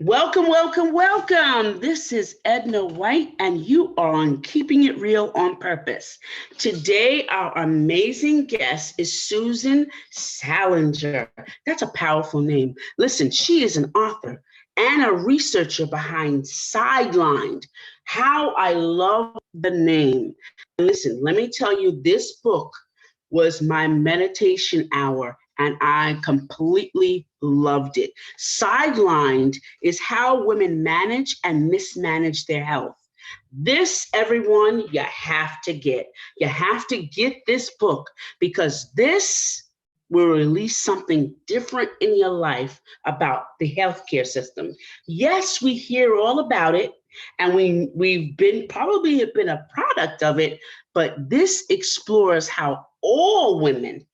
Welcome, welcome, welcome. This is Edna White, and you are on Keeping It Real on Purpose. Today, our amazing guest is Susan Salenger. That's a powerful name. Listen, she is an author and a researcher behind Sidelined. How I love the name. Listen, let me tell you, this book was my meditation hour, and I completely loved it. Sidelined is how women manage and mismanage their health. This, everyone, you have to get. You have to get this book because this will release something different in your life about the healthcare system. Yes, we hear all about it, and we've been probably been a product of it, but this explores how all women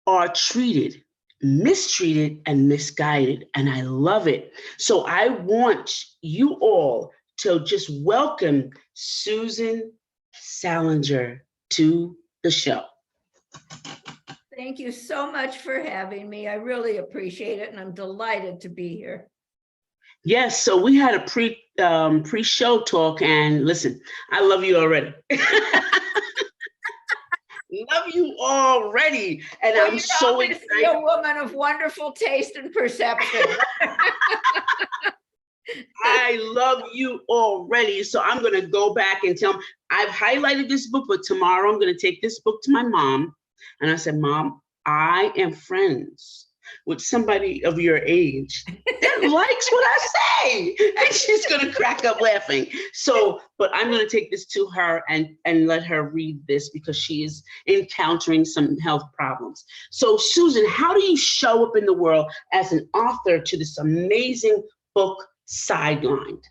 are treated, mistreated, and misguided. And I love it. So I want you all to just welcome Susan Salenger to the show. Thank you so much for having me. I really appreciate it, and I'm delighted to be here. Yes, so we had a pre-show talk, and listen, I love you already. Love you already, and well, I'm so excited. A woman of wonderful taste and perception. I love you already, so I'm going to go back and tell them I've highlighted this book, but tomorrow I'm going to take this book to my mom, and I said, Mom, I am friends with somebody of your age that likes what I say, and she's going to crack up laughing. So, but I'm going to take this to her and let her read this because she is encountering some health problems. So, Susan, how do you show up in the world as an author to this amazing book, Sidelined?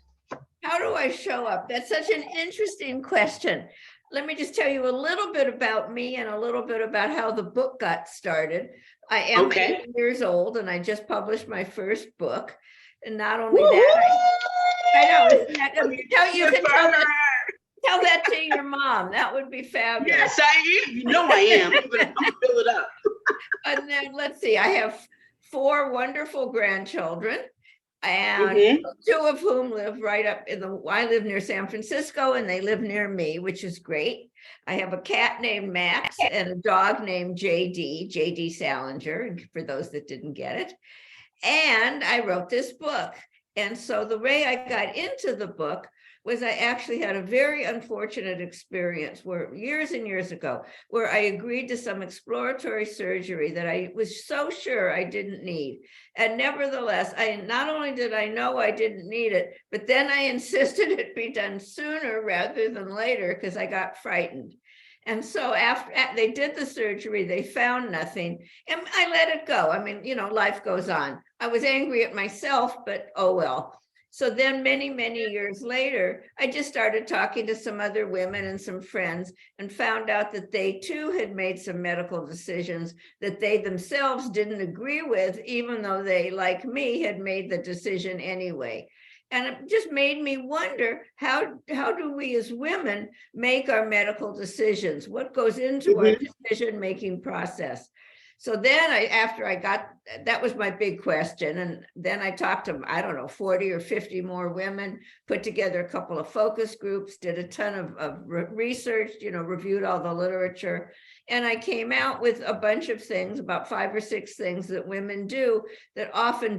How do I show up? That's such an interesting question. Let me just tell you a little bit about me and a little bit about how the book got started. I am 8 years old, and I just published my first book. And not only that, I know, isn't that, you can tell that to your mom. That would be fabulous. Yes, I am. You know I am. I'm going to fill it up. And then let's see, I have 4 wonderful grandchildren. And 2 of whom live right up I live near San Francisco, and they live near me, which is great. I have a cat named Max and a dog named JD Salenger, for those that didn't get it. And I wrote this book. And so the way I got into the book was I actually had a very unfortunate experience where years and years ago, where I agreed to some exploratory surgery that I was so sure I didn't need. And nevertheless, not only did I know I didn't need it, but then I insisted it be done sooner rather than later because I got frightened. And so after they did the surgery, they found nothing, and I let it go. I mean, life goes on. I was angry at myself, but oh well. So then many, many years later, I just started talking to some other women and some friends and found out that they too had made some medical decisions that they themselves didn't agree with, even though they, like me, had made the decision anyway. And it just made me wonder, how do we as women make our medical decisions? What goes into our decision-making process? So then that was my big question. And then I talked to, 40 or 50 more women, put together a couple of focus groups, did a ton of research, reviewed all the literature. And I came out with a bunch of things, about 5 or 6 things that women do that often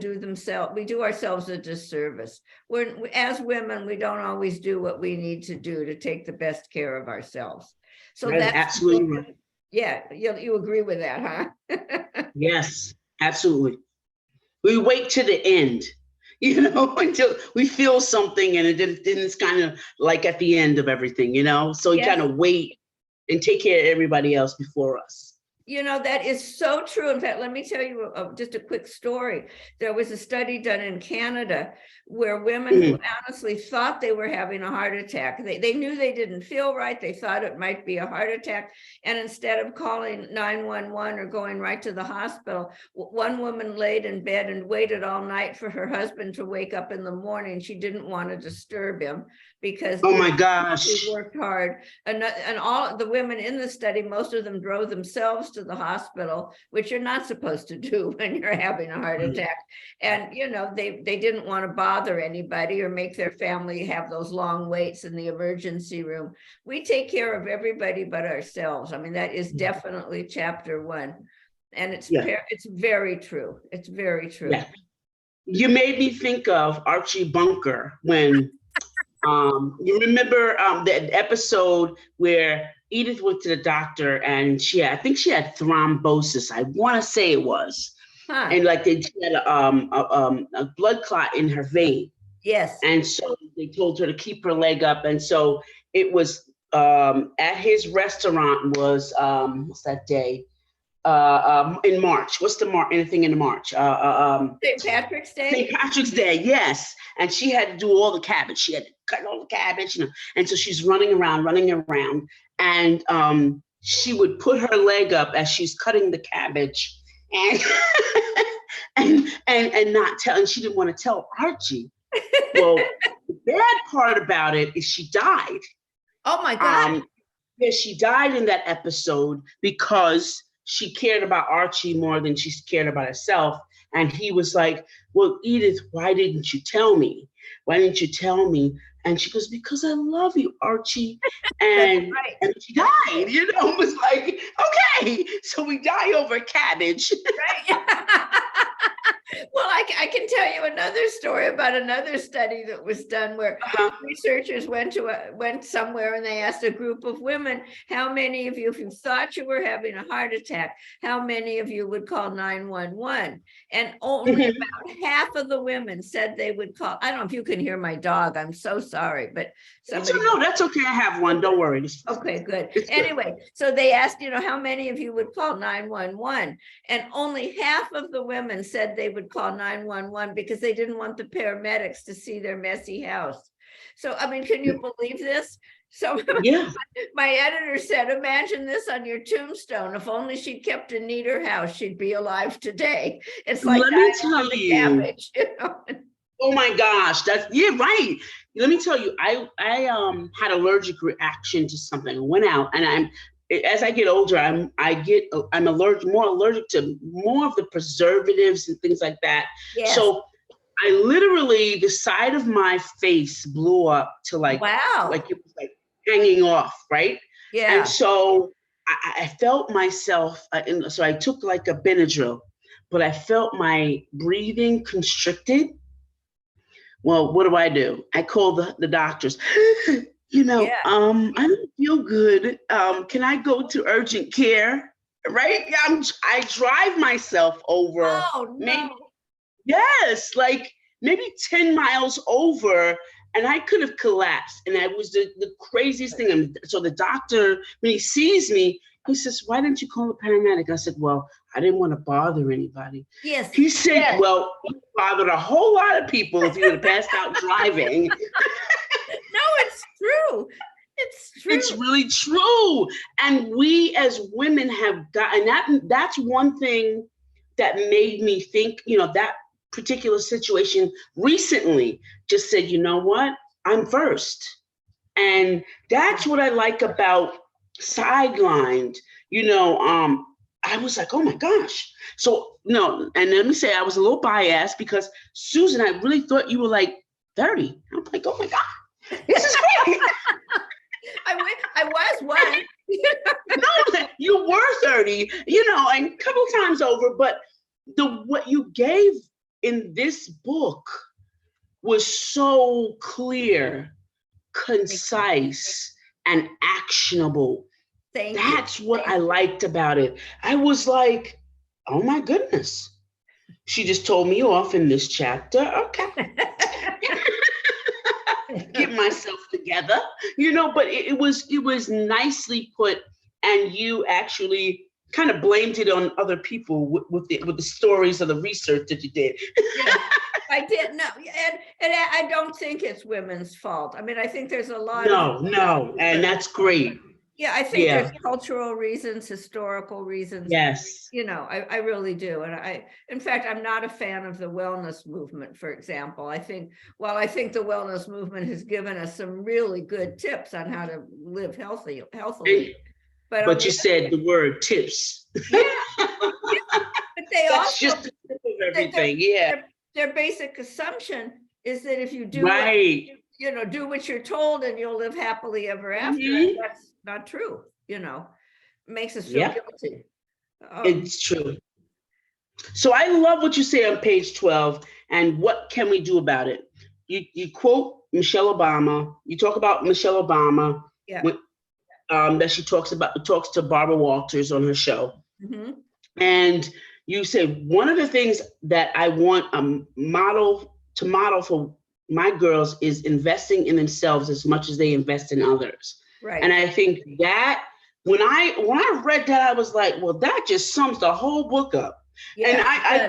we do ourselves a disservice. As women, we don't always do what we need to do to take the best care of ourselves. So that's absolutely right. Yeah, you agree with that, huh? Yes, absolutely. We wait to the end, until we feel something, and it's kind of like at the end of everything, So you kind of wait and take care of everybody else before us. That is so true. In fact, let me tell you just a quick story. There was a study done in Canada where women who honestly thought they were having a heart attack, they knew they didn't feel right. They thought it might be a heart attack. And instead of calling 911 or going right to the hospital, one woman laid in bed and waited all night for her husband to wake up in the morning. She didn't want to disturb him because oh my gosh, he worked hard. And all the women in the study, most of them drove themselves to to the hospital, which you're not supposed to do when you're having a heart attack. And, they didn't want to bother anybody or make their family have those long waits in the emergency room. We take care of everybody but ourselves. I mean, that is definitely chapter 1. And it's very true. It's very true. Yeah. You made me think of Archie Bunker when you remember the episode where Edith went to the doctor and I think she had thrombosis. I want to say it was. And like she had a blood clot in her vein. Yes. And so they told her to keep her leg up. And so it was at his restaurant was, what's that day? In March. What's anything in March? St. Patrick's Day? St. Patrick's Day, yes. And she had to do all the cabbage. She had to cut all the cabbage, and so she's running around. And she would put her leg up as she's cutting the cabbage and and not tell, and she didn't want to tell Archie. Well, the bad part about it is she died. Oh my God. Yeah, she died in that episode because she cared about Archie more than she cared about herself. And he was like, well, Edith, why didn't you tell me? Why didn't you tell me? And she goes, because I love you, Archie. And, right. And she died, it was like, okay, so we die over cabbage. Right. Well, I can tell you another story about another study that was done where researchers went somewhere and they asked a group of women, how many of you, if you thought you were having a heart attack, how many of you would call 911? And only about half of the women said they would call. I don't know if you can hear my dog. I'm so sorry, but no, that's okay. I have one. Don't worry. Okay, good. Anyway, so they asked, how many of you would call 911? And only half of the women said they would call 911 because they didn't want the paramedics to see their messy house. So, I mean, can you believe this? So my editor said, imagine this on your tombstone. If only she'd kept a neater house, she'd be alive today. It's like Let me tell you. Cabbage, Oh my gosh, right. Let me tell you, I had allergic reaction to something. I went out, and as I get older, I'm more allergic to more of the preservatives and things like that. Yes. So I literally, the side of my face blew up to like it was like hanging off, right? Yeah. And so I felt myself, and so I took like a Benadryl, but I felt my breathing constricted. Well, what do? I call the doctors. I don't feel good. Can I go to urgent care? Right? I drive myself over. Oh, no. Like maybe 10 miles over, and I could have collapsed. And that was the craziest thing. And so the doctor, when he sees me, he says, why didn't you call the paramedic? I said, well, I didn't want to bother anybody. Yes. He said, well, you bothered a whole lot of people if you would have passed out driving. No, it's true. It's true. It's really true. And we as women have gotten that's one thing that made me think, that particular situation recently just said, you know what? I'm first. And that's what I like about Sidelined. I was like, oh my gosh. So, and let me say I was a little biased because Susan, I really thought you were like 30. I'm like, oh my God, this is great. I was one. No, you were 30, and a couple times over, but what you gave in this book was so clear, concise, and actionable. That's what I liked about it. I was like, oh my goodness. She just told me off in this chapter. Okay. Get myself together, but it was nicely put, and you actually kind of blamed it on other people with the stories of the research that you did. Yeah, I did. No, and I don't think it's women's fault. I mean, I think there's a lot of and that's great. Yeah, I think there's cultural reasons, historical reasons. Yes. I really do. And in fact, I'm not a fan of the wellness movement, for example. I think the wellness movement has given us some really good tips on how to live healthily. But you said the word tips. Yeah, but they That's also, just the tip of everything. Yeah. their basic assumption is that if you do Right. do what you're told and you'll live happily ever after. Mhm. And that's not true, makes us feel Yep. guilty. It's true. So I love what you say on page 12, and what can we do about it? You quote Michelle Obama. You talk about Michelle Obama. Yeah. That she talks to Barbara Walters on her show. Mm-hmm. And you say one of the things that I want a model for my girls is investing in themselves as much as they invest in others. Right. And I think that when I read that, I was like, well, that just sums the whole book up. Yeah, and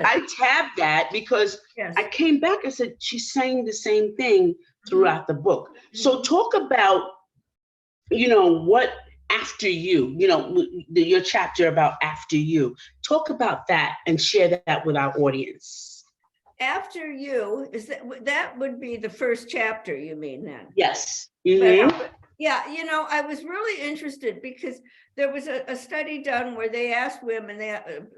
I tabbed that because I came back and said, she's saying the same thing throughout the book. Mm-hmm. So talk about, what after you, your chapter about after you. Talk about that and share that with our audience. After you, that would be the first chapter, you mean then? Yes. Mm-hmm. Yeah, I was really interested because there was a study done where they asked women,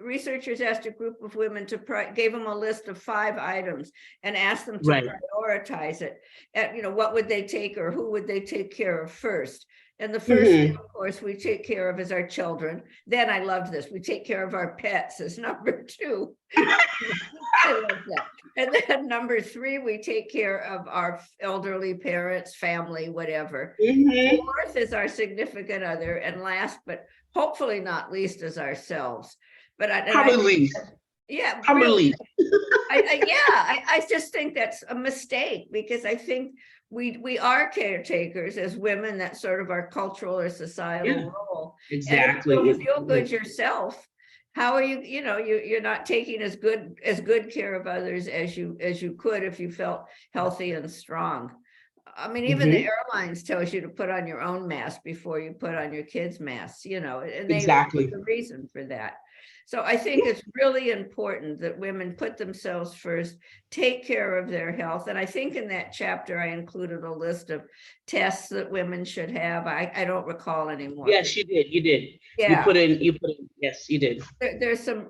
researchers asked a group of women gave them a list of 5 items and asked them to prioritize it. And, what would they take or who would they take care of first? And the first thing, of course, we take care of is our children. Then I loved this. We take care of our pets as number 2. I love that. And then number 3, we take care of our elderly parents, family, whatever. Mm-hmm. 4th is our significant other. And last, but hopefully not least, is ourselves. But probably. Yeah, probably. I just think that's a mistake because I think we are caretakers as women. That's sort of our cultural or societal role. Exactly. And if you feel good yourself, how are you? You're not taking as good care of others as you could if you felt healthy and strong. I mean, even the airlines tells you to put on your own mask before you put on your kids' masks. And they exactly the reason for that. So I think it's really important that women put themselves first, take care of their health. And I think in that chapter, I included a list of tests that women should have. I don't recall anymore. Yes, you did. You did. Yeah. You put in, yes, you did. There's some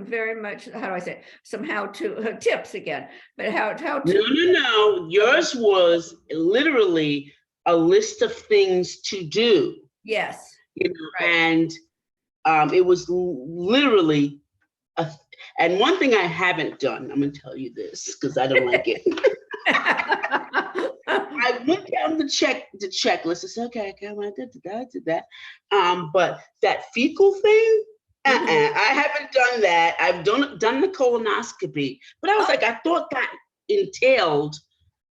very much, how do I say, some how-to tips again, but how to. No. Yours was literally a list of things to do. Yes. And it was literally and one thing I haven't done, I'm going to tell you this because I don't like it. I went down the checklist. I said, okay, I did that. But that fecal thing, I haven't done that. I've done the colonoscopy, but I was like, I thought that entailed,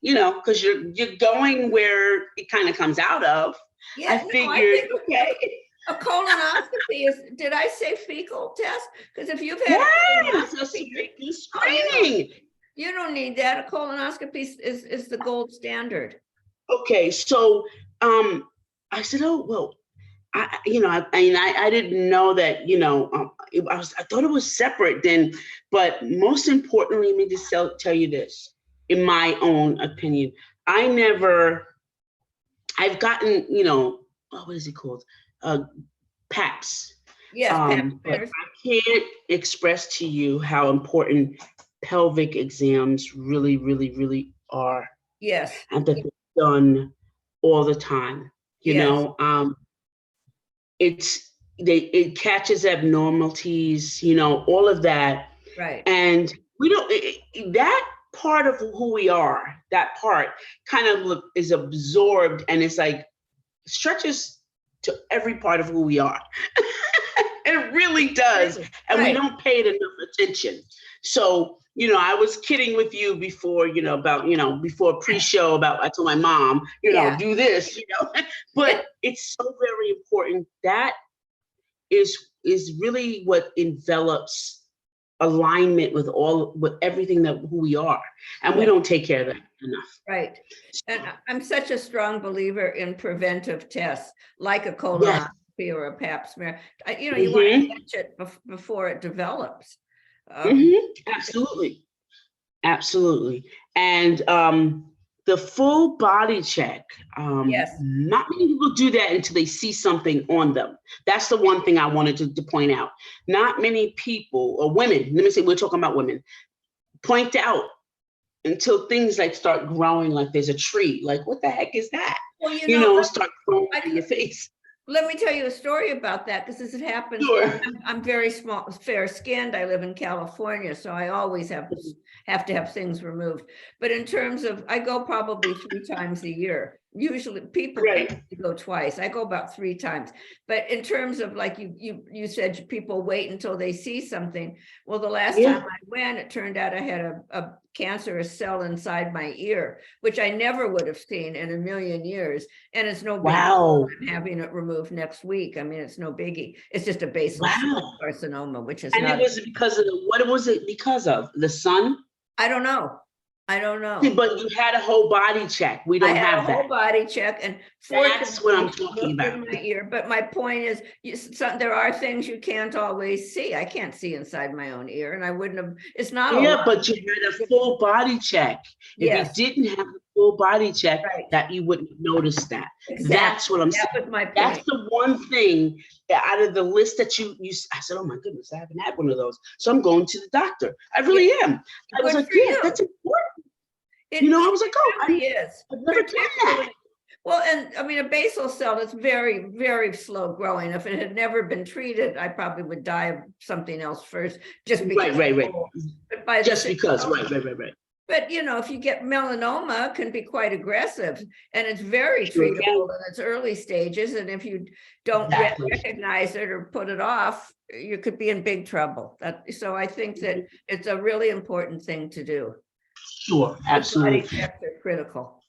because you're going where it kind of comes out of. Yeah, I figured, okay. A colonoscopy is, did I say fecal test? Because if you've had a screening. You don't need that. A colonoscopy is the gold standard. Okay, so I said, oh, well, I didn't know that, I thought it was separate then, but most importantly, let me just tell you this, in my own opinion, I've gotten, what is it called? PAPs. Yes, but I can't express to you how important pelvic exams really, really, really are. Yes. And that they're done all the time. It catches abnormalities, all of that. Right. And we don't, that part of who we are, that part kind of is absorbed and it's like stretches to every part of who we are. It really does. And we don't pay it enough attention. So, I was kidding with you before, about, before pre-show about, I told my mom, do this, but it's so very important. That is really what envelops alignment with everything who we are. And we don't take care of that enough. Right. And I'm such a strong believer in preventive tests, like a colonoscopy or a pap smear. You want to catch it before it develops. Absolutely. And the full body check. Yes. Not many people do that until they see something on them. That's the one thing I wanted to point out. Not many people, or women, let me say, we're talking about women, point out until things like start growing, like there's a tree. Like, what the heck is that? Well, you know, start growing in your face. let me tell you a story about that, because this happens. Sure. I'm very small, fair skinned. I live in California, so I always have to have things removed. But in terms of, I go probably 3 times a year. Usually people Right. go twice. I go about 3 times. But in terms of, like you said, people wait until they see something. Well, the last Yeah. time I went, it turned out I had a cancerous cell inside my ear, which I never would have seen in a million years. And it's no big Wow. deal. I'm having it removed next week. I mean, it's no biggie. It's just a basal cell Wow. carcinoma, which is And not. it was because of what was it because of? The sun? I don't know. I don't See, know. but you had a whole body check. We I don't had a have that. whole body check, and That's what I'm fortunately, talking looked about. in my ear. But my point is, there are things you can't always see. I can't see inside my own ear, and I wouldn't have. It's not a Yeah, lot. but you had a full body check. Yes. If you didn't have a full body check, Right. that you wouldn't notice that. Exactly. That's what I'm That saying. was my point. That's the one thing that out of the list that you I said, oh my goodness, I haven't had one of those. So I'm going to the doctor. I really am. I was Good like, for yeah, you. that's important. It I was like, oh, really is. I've never done that. Well, and I mean, a basal cell that's very, very slow growing. If it had never been treated, I probably would die of something else first, just because. Right. But by Just because, right. But if you get melanoma, it can be quite aggressive, and it's very Sure treatable in its early stages. And if you don't recognize it or put it off, you could be in big trouble. So I think that it's a really important thing to do. Sure, absolutely. Body checks are critical.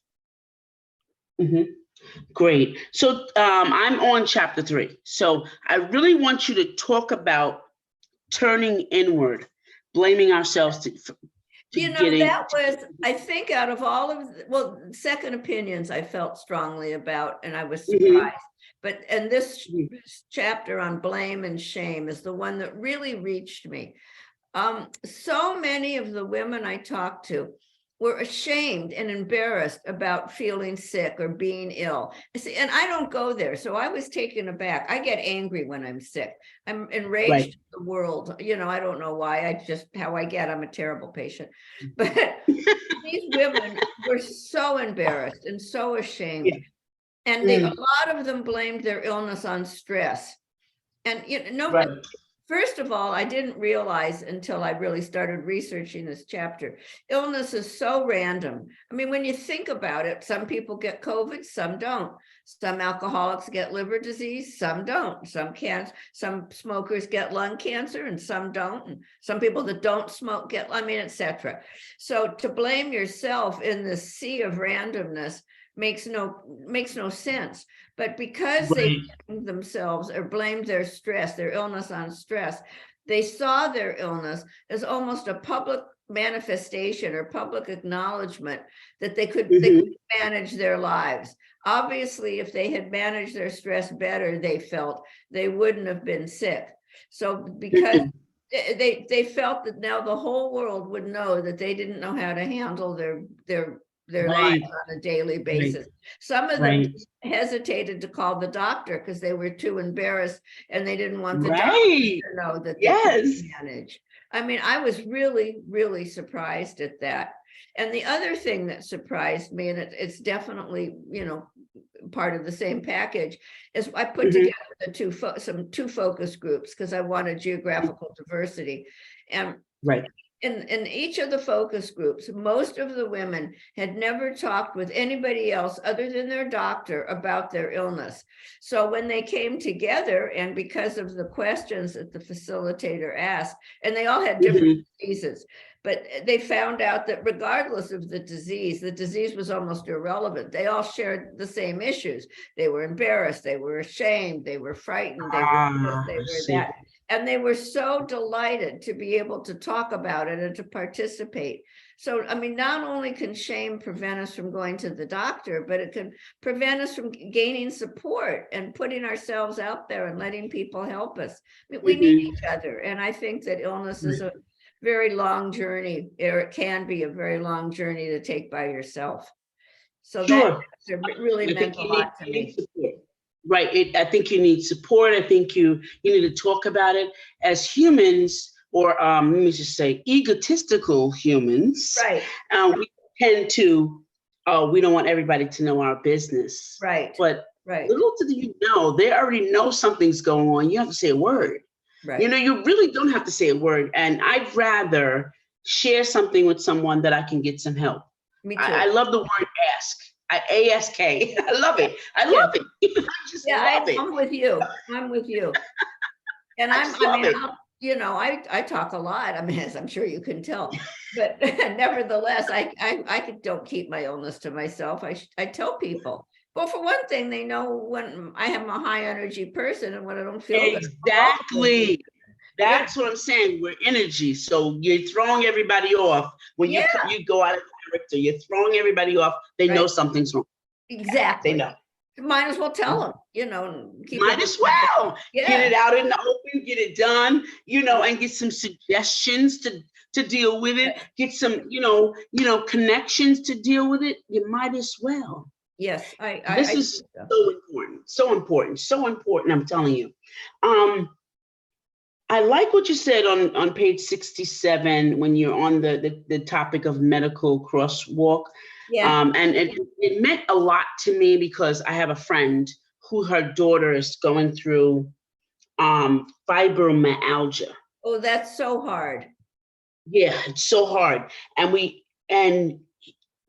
Great. So I'm on chapter 3. So I really want you to talk about turning inward, blaming ourselves that was, I think, out of all of second opinions, I felt strongly about, and I was surprised. And this chapter on blame and shame is the one that really reached me. So many of the women I talked to were ashamed and embarrassed about feeling sick or being ill. And I don't go there. So I was taken aback. I get angry when I'm sick. I'm enraged at the world. I don't know why. I just, how I get, I'm a terrible patient. But these women were so embarrassed and so ashamed. And a lot of them blamed their illness on stress. And first of all, I didn't realize until I really started researching this chapter, illness is so random. I mean, when you think about it, some people get COVID, some don't. Some alcoholics get liver disease, some don't. Some smokers get lung cancer and some don't. And some people that don't smoke get, etc. So to blame yourself in the sea of randomness makes no sense. But because they blamed themselves or blamed their stress, their illness on stress, they saw their illness as almost a public manifestation or public acknowledgement that they could manage their lives. Obviously, if they had managed their stress better, they felt, they wouldn't have been sick. So because they felt that now the whole world would know that they didn't know how to handle their lives on a daily basis. Some of them hesitated to call the doctor because they were too embarrassed and they didn't want the doctor to know that they could manage. I mean, I was really, really surprised at that. And the other thing that surprised me, and it's definitely, part of the same package, is I put together the two focus groups because I wanted geographical diversity. And in each of the focus groups, most of the women had never talked with anybody else other than their doctor about their illness. So when they came together, and because of the questions that the facilitator asked, and they all had different diseases, but they found out that regardless of the disease was almost irrelevant. They all shared the same issues. They were embarrassed, they were ashamed, they were frightened, they were this, they were that. And they were so delighted to be able to talk about it and to participate. So, I mean, not only can shame prevent us from going to the doctor, but it can prevent us from gaining support and putting ourselves out there and letting people help us. I mean, we need each other. And I think that illness is a very long journey, or it can be a very long journey to take by yourself. So Sure. that really I meant think a lot to you need me. support. Right. I think you need support. I think you need to talk about it as humans, or let me just say egotistical humans. Right, We tend to, we don't want everybody to know our business. right, But right, little do you know, they already know something's going on. You have to say a word. right. You really don't have to say a word. And I'd rather share something with someone that I can get some help. Me I too. love the word ask. ASK. I love it. I Yeah. love it. I just Yeah, love it. I'm with you. I'm with you. And I just love it. I talk a lot. I mean, as I'm sure you can tell, but nevertheless, I don't keep my illness to myself. I tell people. Well, for one thing, they know when I am a high energy person, and when I don't feel good. Exactly. That's what I'm saying. We're energy. So you're throwing everybody off when Yeah, you go out of character. You're throwing everybody off. They know right. something's wrong. They Exactly. know. Might as well tell them, and keep Might it. as well get Yeah, it out in the open, get it done, and get some suggestions to deal with it, get some, connections to deal with it. You might as well. yes, This I is think so. so important, so important, so important. I'm telling you. I like what you said on page 67 when you're on the topic of medical crosswalk. Yeah. And it meant a lot to me because I have a friend who her daughter is going through fibromyalgia. Oh, that's so hard. Yeah, it's so hard. And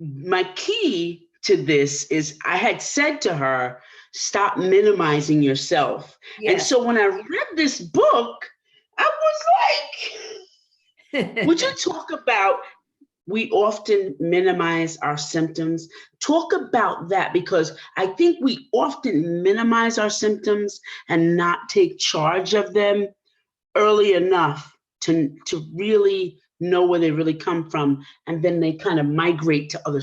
my key to this is I had said to her, stop minimizing yourself. And Yes. so when I read this book, I was like, would you talk about we often minimize our symptoms? Talk about that, because I think we often minimize our symptoms and not take charge of them early enough to really know where they really come from. And then they kind of migrate to other